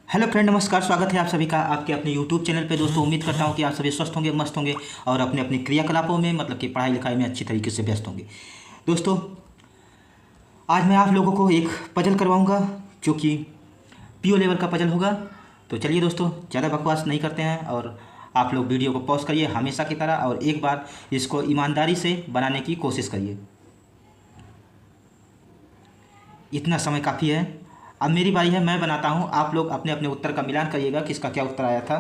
Hello friend, नमस्कार। स्वागत है आप सभी का आपके अपने यूट्यूब चैनल पे। दोस्तों, उम्मीद करता हूँ कि आप सभी स्वस्थ होंगे, मस्त होंगे और अपने अपने क्रियाकलापों में मतलब कि पढ़ाई लिखाई में अच्छी तरीके से व्यस्त होंगे। दोस्तों, आज मैं आप लोगों को एक पजल करवाऊंगा जो कि पीओ लेवल का पजल होगा। तो चलिए दोस्तों, ज़्यादा बकवास नहीं करते हैं और आप लोग वीडियो को पॉज करिए हमेशा की तरह और एक बार इसको ईमानदारी से बनाने की कोशिश करिए। इतना समय काफ़ी है। अब मेरी बारी है, मैं बनाता हूँ। आप लोग अपने अपने उत्तर का मिलान करिएगा किसका क्या उत्तर आया था।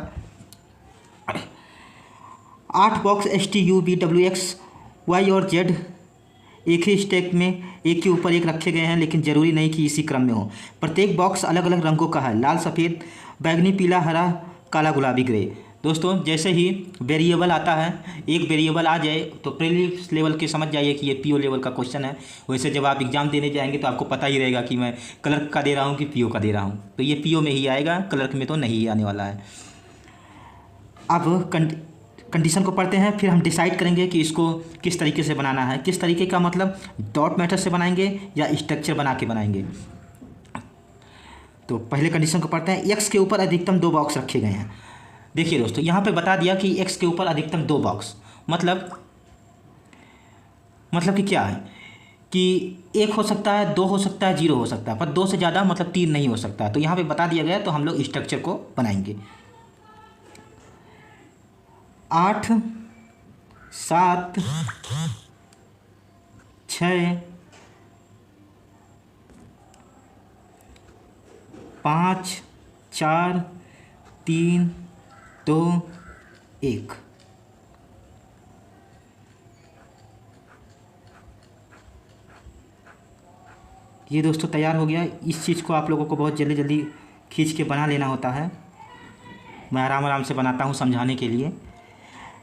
8 बॉक्स STUVWX Y और Z एक ही स्टैक में एक के ऊपर एक रखे गए हैं, लेकिन ज़रूरी नहीं कि इसी क्रम में हो। प्रत्येक बॉक्स अलग अलग रंगों का है, लाल, सफ़ेद, बैंगनी, पीला, हरा, काला, गुलाबी, ग्रे। दोस्तों, जैसे ही वेरिएबल आता है, एक वेरिएबल आ जाए तो प्रीलिम्स लेवल के समझ जाइए कि ये पीओ लेवल का क्वेश्चन है। वैसे जब आप एग्ज़ाम देने जाएंगे तो आपको पता ही रहेगा कि मैं क्लर्क का दे रहा हूँ कि पीओ का दे रहा हूँ। तो ये पीओ में ही आएगा, क्लर्क में तो नहीं आने वाला है। अब कंडीशन को पढ़ते हैं, फिर हम डिसाइड करेंगे कि इसको किस तरीके से बनाना है। किस तरीके का मतलब, डॉट मेथड से बनाएंगे या स्ट्रक्चर बना के बनाएंगे। तो पहले कंडीशन को पढ़ते हैं। एक्स के ऊपर अधिकतम 2 बॉक्स रखे गए हैं। देखिए दोस्तों, यहाँ पे बता दिया कि एक्स के ऊपर अधिकतम 2 बॉक्स मतलब कि क्या है कि एक हो सकता है, 2 हो सकता है, 0 हो सकता है, पर 2 से ज़्यादा मतलब 3 नहीं हो सकता। तो यहाँ पे बता दिया गया, तो हम लोग स्ट्रक्चर को बनाएंगे। 8, 7, 6, 5, 4, 3, 2, 1। ये दोस्तों तैयार हो गया। इस चीज़ को आप लोगों को बहुत जल्दी जल्दी खींच के बना लेना होता है। मैं आराम आराम से बनाता हूँ समझाने के लिए।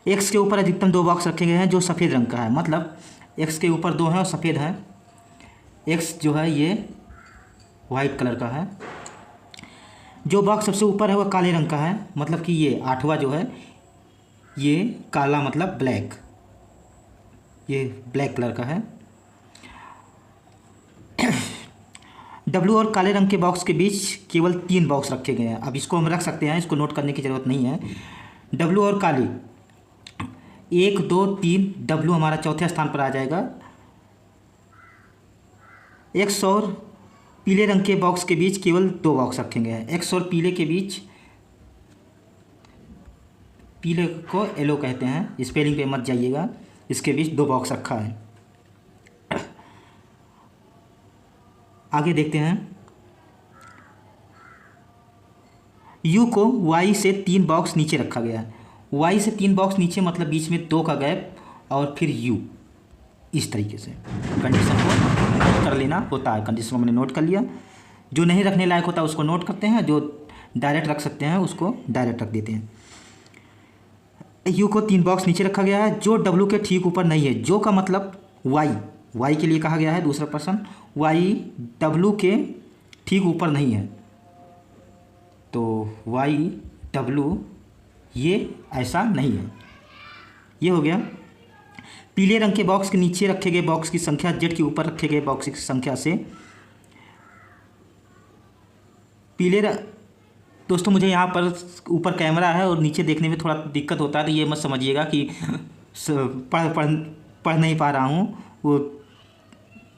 एक्स के ऊपर अधिकतम 2 बॉक्स रखे गए हैं जो सफ़ेद रंग का है, मतलब एक्स के ऊपर 2 है और सफ़ेद है। एक्स जो है ये वाइट कलर का है। जो बॉक्स सबसे ऊपर है वह काले रंग का है, मतलब कि ये 8वां जो है ये काला मतलब ब्लैक, ये ब्लैक कलर का है। डब्लू और काले रंग के बॉक्स के बीच केवल 3 बॉक्स रखे गए हैं। अब इसको हम रख सकते हैं, इसको नोट करने की ज़रूरत नहीं है। डब्लू और काले 1, 2, 3, डब्लू हमारा चौथे स्थान पर आ जाएगा। एक्स और पीले रंग के बॉक्स के बीच केवल 2 बॉक्स रखे गए हैं। एक्स और पीले के बीच, पीले को येलो कहते हैं, स्पेलिंग पे मत जाइएगा, इसके बीच 2 बॉक्स रखा है। आगे देखते हैं। यू को वाई से 3 बॉक्स नीचे रखा गया है। वाई से 3 बॉक्स नीचे मतलब बीच में 2 का गैप और फिर यू, इस तरीके से कंडीशन को नोट कर लेना होता है। कंडीशन को मैंने नोट कर लिया। जो नहीं रखने लायक होता है उसको नोट करते हैं, जो डायरेक्ट रख सकते हैं उसको डायरेक्ट रख देते हैं। यू को 3 बॉक्स नीचे रखा गया है जो डब्लू के ठीक ऊपर नहीं है। जो का मतलब वाई के लिए कहा गया है, दूसरा पर्सन। वाई डब्लू के ठीक ऊपर नहीं है, तो वाई डब्लू ये ऐसा नहीं है। ये हो गया। पीले रंग के बॉक्स के नीचे रखे गए बॉक्स की संख्या जेड के ऊपर रखे गए बॉक्स की संख्या से दोस्तों, मुझे यहाँ पर ऊपर कैमरा है और नीचे देखने में थोड़ा दिक्कत होता है, तो ये मत समझिएगा कि पढ़ नहीं पा रहा हूँ। वो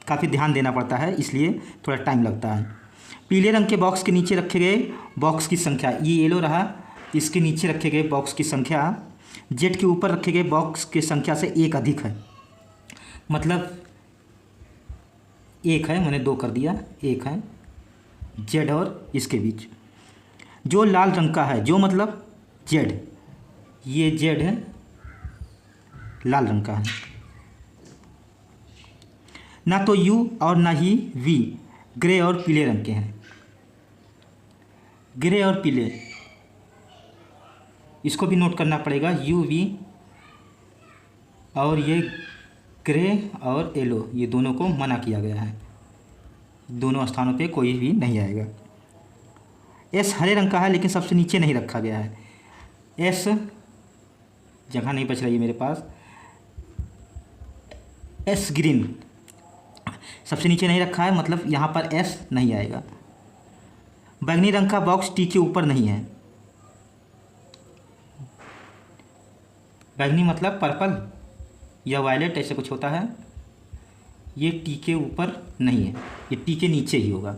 काफ़ी ध्यान देना पड़ता है, इसलिए थोड़ा टाइम लगता है। पीले रंग के बॉक्स के नीचे रखे गए बॉक्स की संख्या, ये येलो रहा, इसके नीचे रखे गए बॉक्स की संख्या जेड के ऊपर रखे गए बॉक्स की संख्या से 1 अधिक है। मतलब 1 है, मैंने 2 कर दिया, 1 है जेड और इसके बीच। जो लाल रंग का है, जो मतलब जेड, ये जेड है, लाल रंग का है। ना तो यू और ना ही वी ग्रे और पीले रंग के हैं। ग्रे और पीले, इसको भी नोट करना पड़ेगा। यू वी और ये ग्रे और येलो, ये दोनों को मना किया गया है। दोनों स्थानों पे कोई भी नहीं आएगा। एस हरे रंग का है लेकिन सबसे नीचे नहीं रखा गया है। एस जगह नहीं बच रही है मेरे पास। एस ग्रीन सबसे नीचे नहीं रखा है, मतलब यहाँ पर एस नहीं आएगा। बैंगनी रंग का बॉक्स टी के ऊपर नहीं है। बैंगनी मतलब पर्पल या वायलेट ऐसे कुछ होता है। ये टी के ऊपर नहीं है, ये टी के नीचे ही होगा।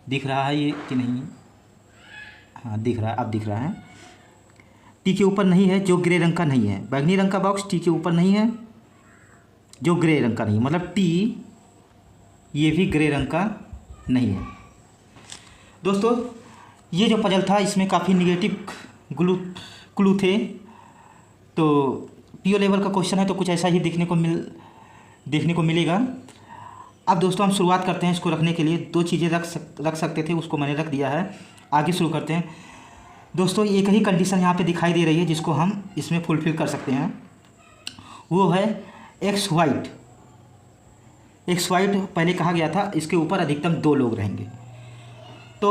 दिख रहा है ये कि नहीं? हाँ दिख रहा है, अब दिख रहा है। टी के ऊपर नहीं है जो ग्रे रंग का नहीं है। बैंगनी रंग का बॉक्स टी के ऊपर नहीं है जो ग्रे रंग का नहीं है, मतलब टी ये भी ग्रे रंग का नहीं है। दोस्तों ये जो पजल था इसमें काफ़ी निगेटिव क्लू थे, तो पीओ लेवल का क्वेश्चन है तो कुछ ऐसा ही देखने को मिलेगा। अब दोस्तों हम शुरुआत करते हैं। इसको रखने के लिए दो चीज़ें रख सकते थे, उसको मैंने रख दिया है। आगे शुरू करते हैं। दोस्तों एक ही कंडीशन यहाँ पे दिखाई दे रही है जिसको हम इसमें फुलफ़िल कर सकते हैं, वो है एक्स वाइट पहले कहा गया था, इसके ऊपर अधिकतम 2 लोग रहेंगे। तो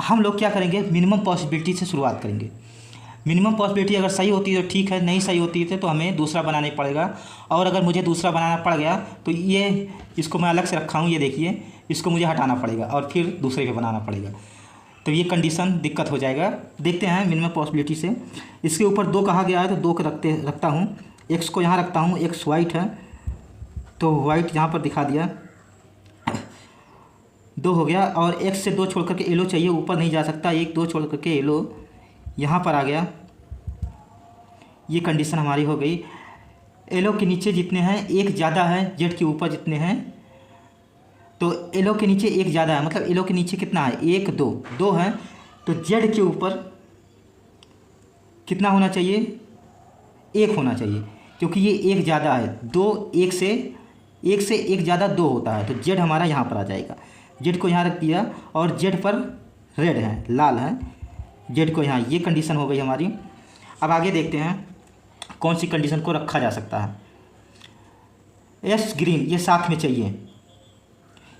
हम लोग क्या करेंगे, मिनिमम पॉसिबिलिटी से शुरुआत करेंगे। मिनिमम पॉसिबिलिटी अगर सही होती है तो ठीक है, नहीं सही होती है तो हमें दूसरा बनाना पड़ेगा। और अगर मुझे दूसरा बनाना पड़ गया तो ये इसको मैं अलग से रखा हूँ, ये देखिए, इसको मुझे हटाना पड़ेगा और फिर दूसरे पे बनाना पड़ेगा। तो ये कंडीशन दिक्कत हो जाएगा। देखते हैं मिनिमम पॉसिबिलिटी से। इसके ऊपर 2 कहा गया है तो 2 को रखता हूँ। एक्स को यहाँ रखता हूँ, एक्स वाइट है तो वाइट यहाँ पर दिखा दिया, 2 हो गया। और एक्स से 2 छोड़ करके येलो चाहिए, ऊपर नहीं जा सकता, 1 2 छोड़ करके येलो यहाँ पर आ गया। ये कंडीशन हमारी हो गई। येलो के नीचे जितने हैं एक ज़्यादा है, जेड के ऊपर जितने हैं, तो येलो के नीचे एक ज़्यादा है, मतलब येलो के नीचे कितना है, 1 2 है, तो जेड के ऊपर कितना होना चाहिए, 1 होना चाहिए, क्योंकि ये 1 ज़्यादा है। 2 1 से 1 ज़्यादा 2 होता है, तो जेड हमारा यहाँ पर आ जाएगा। जेड को यहाँ रख दिया और जेड पर रेड है, लाल है, जेड को यहाँ, ये कंडीशन हो गई हमारी। अब आगे देखते हैं कौन सी कंडीशन को रखा जा सकता है। एस ग्रीन ये साथ में चाहिए,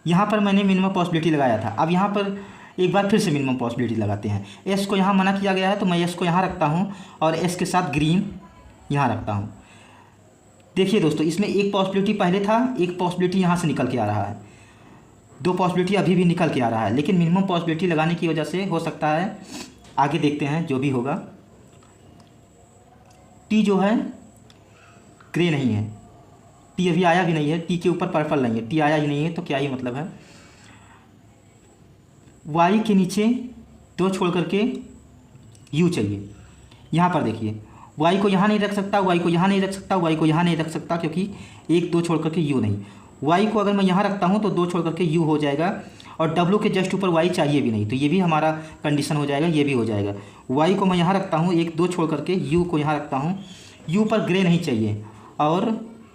यहाँ पर मैंने मिनिमम पॉसिबिलिटी लगाया था। अब यहाँ पर एक बार फिर से मिनिमम पॉसिबिलिटी लगाते हैं। एस को यहाँ मना किया गया है तो मैं एस को यहाँ रखता हूँ और एस के साथ ग्रीन यहाँ रखता हूँ। देखिए दोस्तों इसमें एक पॉसिबिलिटी पहले था, एक पॉसिबिलिटी यहाँ से निकल के आ रहा है, 2 पॉसिबिलिटी अभी भी निकल के आ रहा है, लेकिन मिनिमम पॉसिबिलिटी लगाने की वजह से हो सकता है। आगे देखते हैं जो भी होगा। टी जो है ग्रे नहीं है, टी अभी आया भी नहीं है, टी के ऊपर पर्पल नहीं है, टी आया ही नहीं है तो क्या ही मतलब है। वाई के नीचे 2 छोड़ करके यू चाहिए। यहाँ पर देखिए वाई को यहाँ नहीं रख सकता, वाई को यहाँ नहीं रख सकता, वाई को यहाँ नहीं रख सकता, क्योंकि 1 2 छोड़ करके यू नहीं। वाई को अगर मैं यहाँ रखता हूँ तो 2 छोड़ करके यू हो जाएगा, और डब्लू के जस्ट ऊपर वाई चाहिए भी नहीं, तो ये भी हमारा कंडीशन हो जाएगा, ये भी हो जाएगा। वाई को मैं यहाँ रखता हूँ, 1 2 छोड़ करके यू को यहाँ रखता हूँ। यू पर ग्रे नहीं चाहिए, और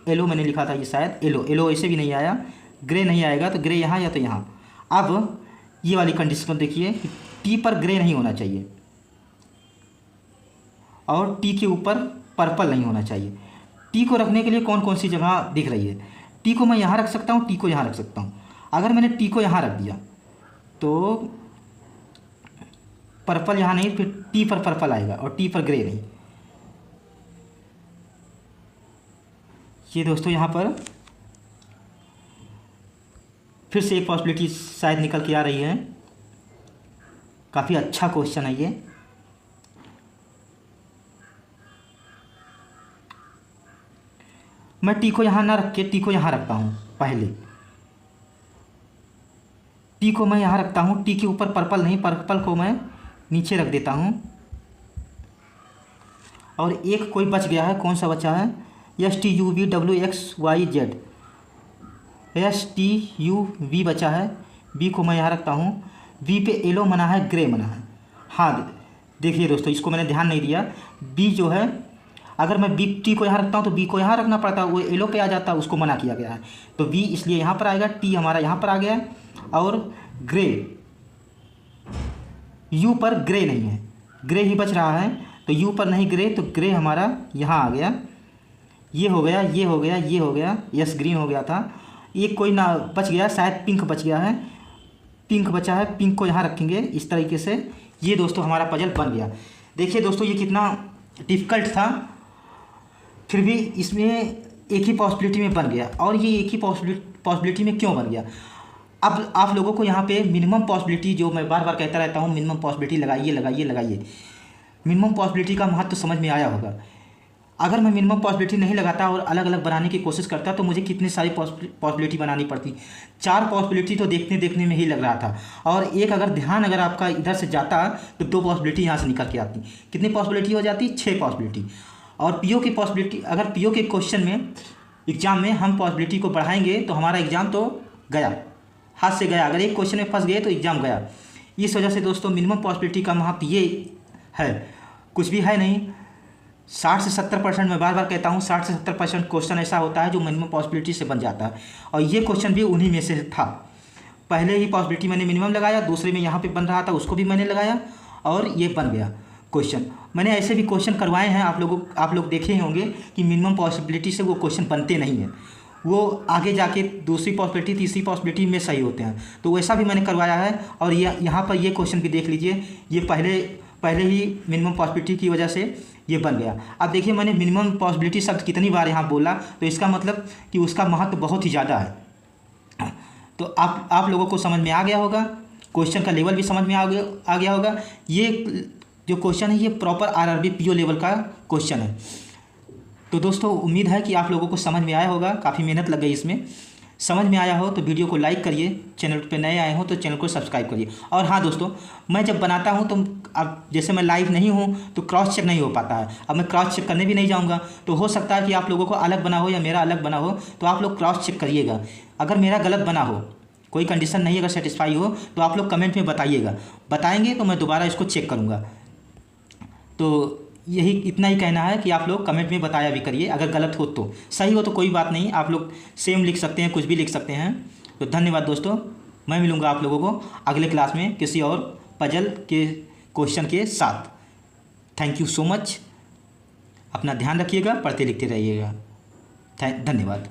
येलो मैंने लिखा था, ये शायद येलो ऐसे भी नहीं आया, ग्रे नहीं आएगा, तो ग्रे यहाँ या तो यहाँ। अब ये वाली कंडीशन को देखिए, टी पर ग्रे नहीं होना चाहिए और टी के ऊपर पर्पल नहीं होना चाहिए। टी को रखने के लिए कौन कौन सी जगह दिख रही है, टी को मैं यहाँ रख सकता हूँ, टी को यहाँ रख सकता हूँ। अगर मैंने टी को यहाँ रख दिया तो पर्पल यहाँ नहीं, फिर टी पर पर्पल आएगा और टी पर ग्रे नहीं। ये दोस्तों यहाँ पर फिर से एक पॉसिबिलिटी शायद निकल के आ रही है। काफ़ी अच्छा क्वेश्चन है ये। मैं टी को यहाँ ना रख के टी को यहाँ रखता हूँ, पहले टी को मैं यहाँ रखता हूँ, टी के ऊपर पर्पल नहीं, पर्पल को मैं नीचे रख देता हूँ। और एक कोई बच गया है, कौन सा बचा है, S T U V W X Y Z, S T U V बचा है, बी को मैं यहाँ रखता हूँ। बी पे येलो मना है, ग्रे मना है। हाँ देखिए दोस्तों इसको मैंने ध्यान नहीं दिया, बी जो है अगर मैं बी टी को यहाँ रखता हूँ तो बी को यहाँ रखना पड़ता, वो येलो पे आ जाता, उसको मना किया गया है, तो बी इसलिए यहाँ पर आएगा, टी हमारा यहाँ पर आ गया, और ग्रे, यू पर ग्रे नहीं है, ग्रे ही बच रहा है, तो यू पर नहीं ग्रे, तो ग्रे हमारा यहाँ आ गया। ये हो गया, ये हो गया, ये हो गया, यस ग्रीन हो गया था। एक कोई ना बच गया, शायद पिंक बच गया है, पिंक बचा है, पिंक को यहाँ रखेंगे इस तरीके से। ये दोस्तों हमारा पजल बन गया। देखिए दोस्तों ये कितना डिफ़िकल्ट था, फिर भी इसमें एक ही पॉसिबिलिटी में बन गया। और ये एक ही पॉसिबिलिटी में क्यों बन गया, अब आप लोगों को यहाँ पे मिनिमम पॉसिबिलिटी, जो मैं बार बार कहता रहता हूँ, मिनिमम पॉसिबिलिटी लगाइए लगाइए लगाइए। मिनिमम पॉसिबिलिटी का महत्व तो समझ में आया होगा। अगर मैं मिनिमम पॉसिबिलिटी नहीं लगाता और अलग अलग बनाने की कोशिश करता तो मुझे कितनी सारी पॉसिबिलिटी बनानी पड़ती। 4 पॉसिबिलिटी तो देखने देखने में ही लग रहा था, और एक अगर ध्यान अगर आपका इधर से जाता तो 2 पॉसिबिलिटी यहाँ से निकल के आती। कितनी पॉसिबिलिटी हो जाती? 6 पॉसिबिलिटी। और पीओ की पॉसिबिलिटी, अगर पीओ के क्वेश्चन में एग्जाम में हम पॉसिबिलिटी को बढ़ाएंगे तो हमारा एग्जाम तो गया, हाथ से गया। अगर एक क्वेश्चन में फंस गए तो एग्जाम गया। इस वजह से दोस्तों मिनिमम पॉसिबिलिटी का महत्व ये है, कुछ भी है नहीं। 60 से 70%, मैं बार बार कहता हूँ 60 से 70% क्वेश्चन ऐसा होता है जो मिनिमम पॉसिबिलिटी से बन जाता है, और ये क्वेश्चन भी उन्हीं में से था। पहले ही पॉसिबिलिटी मैंने मिनिमम लगाया, दूसरे में यहाँ पे बन रहा था उसको भी मैंने लगाया, और ये बन गया क्वेश्चन। मैंने ऐसे भी क्वेश्चन करवाए हैं, आप लोग देखे होंगे कि मिनिमम पॉसिबिलिटी से वो क्वेश्चन बनते नहीं हैं, वो आगे जाके दूसरी पॉसिबिलिटी तीसरी पॉसिबिलिटी में सही होते हैं। तो वैसा भी मैंने करवाया है। और ये यहाँ पर ये क्वेश्चन भी देख लीजिए, ये पहले ही मिनिमम पॉसिबिलिटी की वजह से ये बन गया। अब देखिए मैंने मिनिमम पॉसिबिलिटी शब्द कितनी बार यहाँ बोला, तो इसका मतलब कि उसका महत्व बहुत ही ज़्यादा है। तो आप लोगों को समझ में आ गया होगा, क्वेश्चन का लेवल भी समझ में आ गया होगा। ये जो क्वेश्चन है ये प्रॉपर आरआरबी पीओ लेवल का क्वेश्चन है। तो दोस्तों उम्मीद है कि आप लोगों को समझ में आया होगा, काफ़ी मेहनत लग गई इसमें। समझ में आया हो तो वीडियो को लाइक करिए, चैनल पे नए आए हो तो चैनल को सब्सक्राइब करिए। और हाँ दोस्तों, मैं जब बनाता हूँ तो अब जैसे मैं लाइव नहीं हूँ तो क्रॉस चेक नहीं हो पाता है। अब मैं क्रॉस चेक करने भी नहीं जाऊँगा, तो हो सकता है कि आप लोगों को अलग बना हो या मेरा अलग बना हो, तो आप लोग क्रॉस चेक करिएगा। अगर मेरा गलत बना हो, कोई कंडीशन नहीं अगर सेटिस्फाई हो, तो आप लोग कमेंट में बताइएगा, बताएंगे तो मैं दोबारा इसको चेक करूँगा। तो यही इतना ही कहना है कि आप लोग कमेंट में बताया भी करिए, अगर गलत हो तो। सही हो तो कोई बात नहीं, आप लोग सेम लिख सकते हैं, कुछ भी लिख सकते हैं। तो धन्यवाद दोस्तों, मैं मिलूँगा आप लोगों को अगले क्लास में किसी और पजल के क्वेश्चन के साथ। थैंक यू सो मच, अपना ध्यान रखिएगा, पढ़ते लिखते रहिएगा। धन्यवाद।